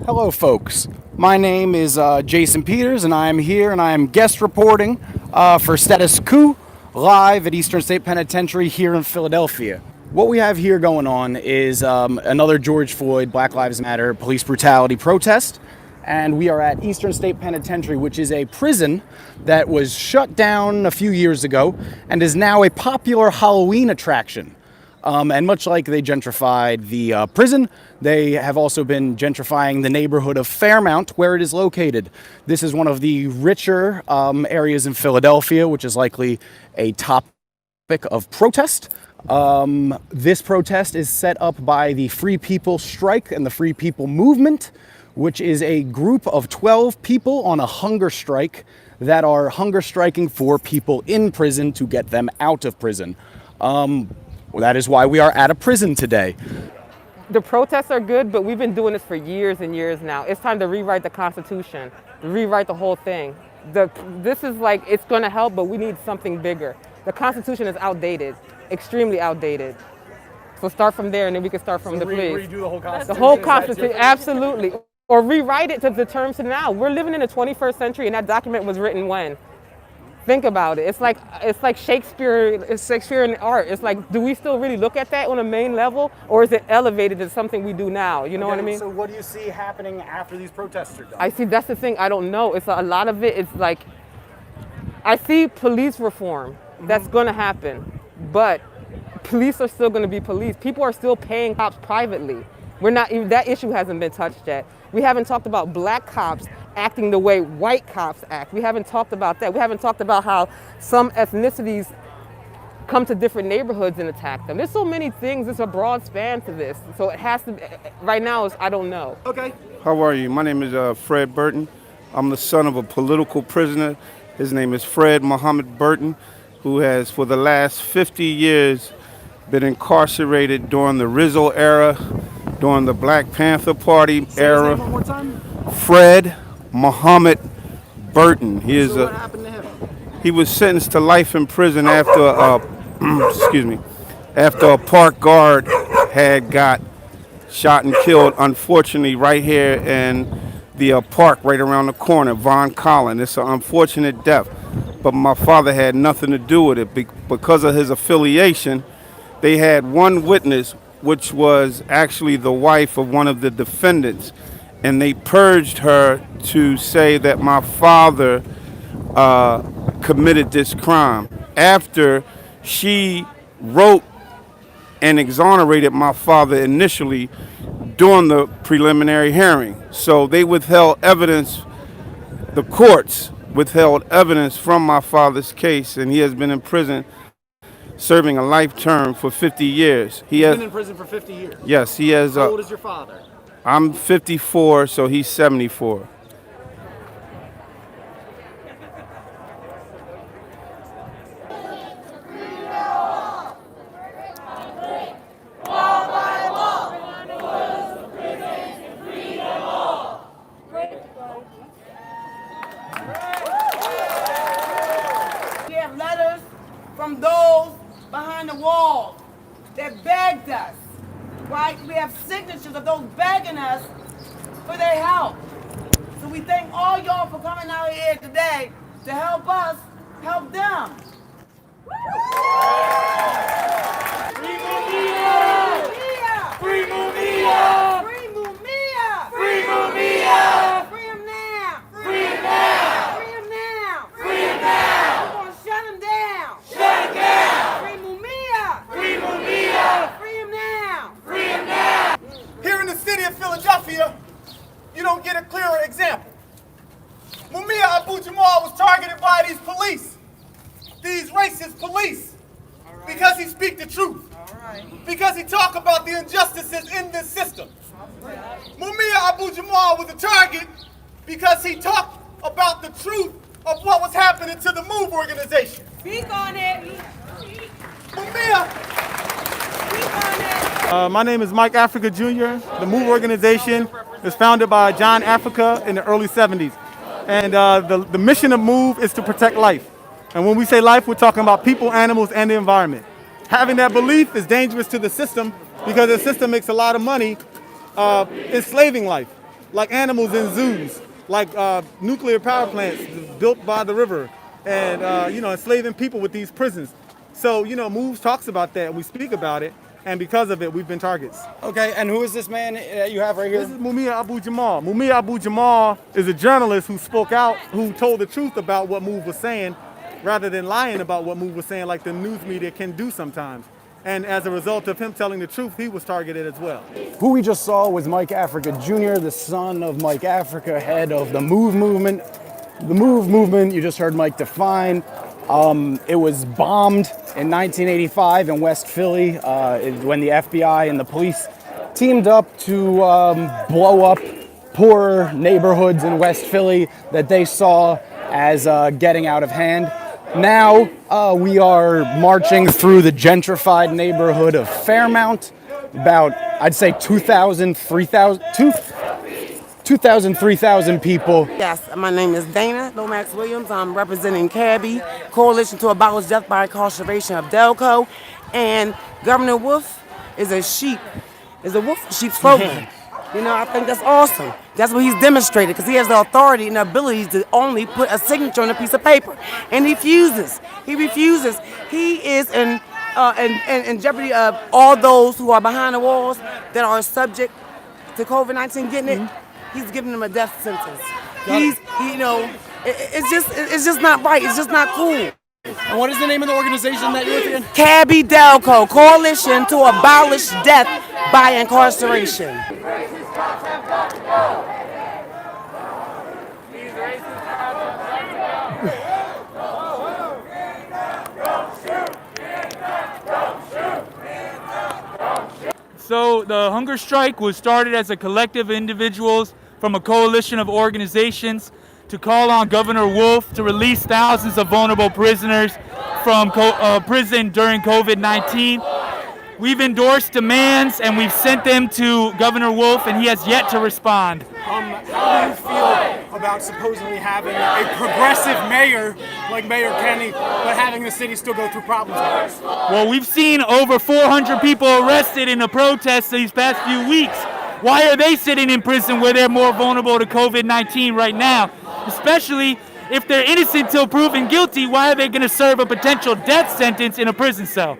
Hello, folks. My name is Jason Peters, and I am here and I am guest reporting for Status Coup live at Eastern State Penitentiary here in Philadelphia. What we have here going on is another George Floyd Black Lives Matter police brutality protest, and we are at Eastern State Penitentiary, which is a prison that was shut down a few years ago and is now a popular Halloween attraction. And much like they gentrified the prison, they have also been gentrifying the neighborhood of Fairmount, where it is located. This is one of the richer areas in Philadelphia, which is likely a topic of protest. This protest is set up by the Free People Strike and the Free People Movement, which is a group of 12 people on a hunger strike that are hunger striking for people in prison to get them out of prison. Well, that is why we are at a prison today. The protests are good, but we've been doing this for years and years now. It's time to rewrite the Constitution, rewrite the whole thing. This is like, it's gonna help, but we need something bigger. The Constitution is outdated, extremely outdated. So start from there, and then we can start from the police. Redo the whole Constitution? The whole Constitution, absolutely. Or rewrite it to the terms of now. We're living in the 21st century, and that document was written when? Think about it. It's like Shakespearean art. It's like, do we still really look at that on a main level, or is it elevated to something we do now? You know what I mean? So what do you see happening after these protests are done? I see, that's the thing, I don't know. It's a lot of it, it's like, I see police reform. That's gonna happen, but police are still gonna be police. People are still paying cops privately. That issue hasn't been touched yet. We haven't talked about black cops acting the way white cops act. We haven't talked about that. We haven't talked about how some ethnicities come to different neighborhoods and attack them. There's so many things. It's a broad span to this. So it has to, right now, I don't know. Okay. How are you? My name is Fred Burton. I'm the son of a political prisoner. His name is Fred Muhammad Burton, who has, for the last 50 years, been incarcerated during the Rizzo era, during the Black Panther Party era. Say his name one more time. Fred Muhammad Burton. So what happened to him? He was sentenced to life in prison after after a park guard had got shot and killed, unfortunately, right here in the park right around the corner, Von Collin. It's an unfortunate death, but my father had nothing to do with it. Because of his affiliation, they had one witness, which was actually the wife of one of the defendants, and they purged her to say that my father committed this crime. After she wrote and exonerated my father initially during the preliminary hearing. So they withheld evidence, the courts withheld evidence from my father's case, and he has been in prison serving a life term for 50 years. He's been in prison for 50 years? Yes, he has. How old is your father? I'm 54, so he's 74. We have letters from those behind the walls that begged us, right? We have signatures of those begging us for their help. So we thank all y'all for coming out here today to help us help them. Free Mumia! Free Mumia! Free Mumia! Free Mumia! Free him now! Free him now! Free him now! Free him now! We're gonna shut him down! Shut him down! Free Mumia! Free Mumia! Free him now! Free him now! Here in the city of Philadelphia, you don't get a clearer example. Mumia Abu-Jamal was targeted by these police, these racist police, because he speak the truth, because he talk about the injustices in this system. Mumia Abu-Jamal was a target because he talked about the truth of what was happening to the MOVE organization. Speak on it! Mumia! Speak on it! My name is Mike Africa Jr. The MOVE organization was founded by John Africa in the early 70s. And the mission of MOVE is to protect life. And when we say life, we're talking about people, animals, and the environment. Having that belief is dangerous to the system because the system makes a lot of money enslaving life. like animals in zoos, like nuclear power plants built by the river, and enslaving people with these prisons. So Moves talks about that, and we speak about it, and because of it, we've been targets. Okay, and who is this man that you have right here? This is Mumia Abu Jamal. Mumia Abu Jamal is a journalist who spoke out, who told the truth about what Move was saying, rather than lying about what Move was saying, like the news media can do sometimes. And as a result of him telling the truth, he was targeted as well. Who we just saw was Mike Africa Jr., the son of Mike Africa, head of the Move movement. The Move movement, you just heard Mike define. It was bombed in 1985 in West Philly when the FBI and the police teamed up to blow up poor neighborhoods in West Philly that they saw as getting out of hand. Now we are marching through the gentrified neighborhood of Fairmount, about, I'd say 2,000, 3,000 people. Yes, my name is Dana Lomax Williams. I'm representing CABI, Coalition to Abolish Death by Incarceration of Delco. And Governor Wolf is a wolf in sheep's clothing. I think that's awesome. That's what he's demonstrated, because he has the authority and the ability to only put a signature on a piece of paper. And he refuses. He refuses. He is in jeopardy of all those who are behind the walls that are subject to COVID-19 getting it. He's giving them a death sentence. It's just not right. It's just not cool. And what is the name of the organization that you're with again? CABI Delco, Coalition to Abolish Death by Incarceration. So the hunger strike was started as a collective of individuals from a coalition of organizations to call on Governor Wolf to release thousands of vulnerable prisoners from prison during COVID-19. We've endorsed demands and we've sent them to Governor Wolf, and he has yet to respond. How do you feel about supposedly having a progressive mayor like Mayor Kenny, but having the city still go through problems like this? Well, we've seen over 400 people arrested in the protests these past few weeks. Why are they sitting in prison where they're more vulnerable to COVID-19 right now? Especially if they're innocent till proven guilty, why are they going to serve a potential death sentence in a prison cell?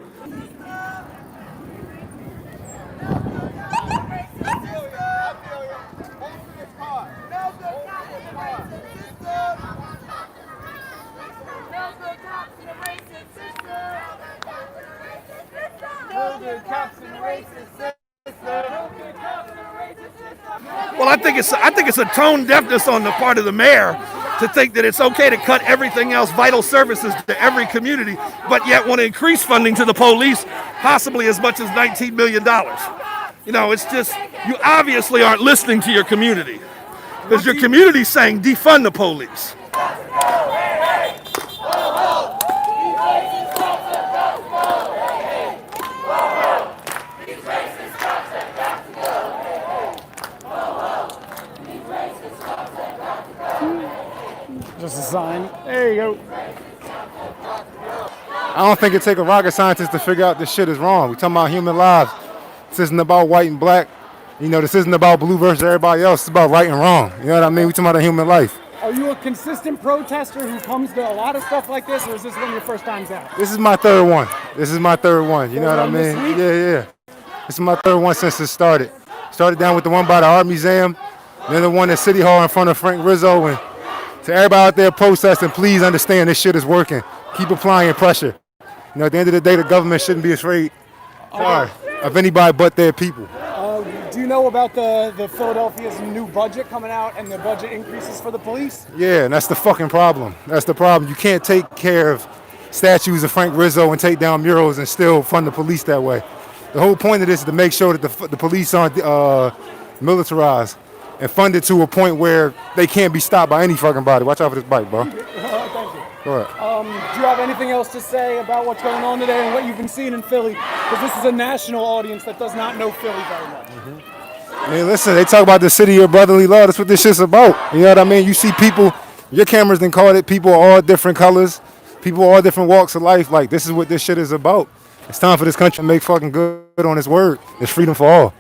Well, I think it's a tone deafness on the part of the mayor to think that it's okay to cut everything else, vital services to every community, but yet want to increase funding to the police, possibly as much as $19 million. It's just, you obviously aren't listening to your community, because your community's saying defund the police. Just a sign. There you go. I don't think it takes a rocket scientist to figure out this shit is wrong. We're talking about human lives. This isn't about white and black. This isn't about blue versus everybody else. It's about right and wrong. You know what I mean? We're talking about a human life. Are you a consistent protester who comes to a lot of stuff like this, or is this one of your first times out? This is my third one. You know what I mean? Yeah. This is my third one since it started. Started down with the one by the Art Museum, then the one at City Hall in front of Frank Rizzo. And to everybody out there protesting, please understand this shit is working. Keep applying pressure. At the end of the day, the government shouldn't be afraid of anybody but their people. Do you know about the Philadelphia's new budget coming out and the budget increases for the police? Yeah, and that's the fucking problem. That's the problem. You can't take care of statues of Frank Rizzo and take down murals and still fund the police that way. The whole point of this is to make sure that the police aren't militarized and funded to a point where they can't be stopped by any fucking body. Watch out for this bike, bro. Thank you. Go ahead. Do you have anything else to say about what's going on today and what you've been seeing in Philly? Because this is a national audience that does not know Philly very much. I mean, listen, they talk about the city of brotherly love. That's what this shit's about. You know what I mean? You see people, your cameras done caught it, people all different colors, people all different walks of life. Like, this is what this shit is about. It's time for this country to make fucking good on its word. It's freedom for all.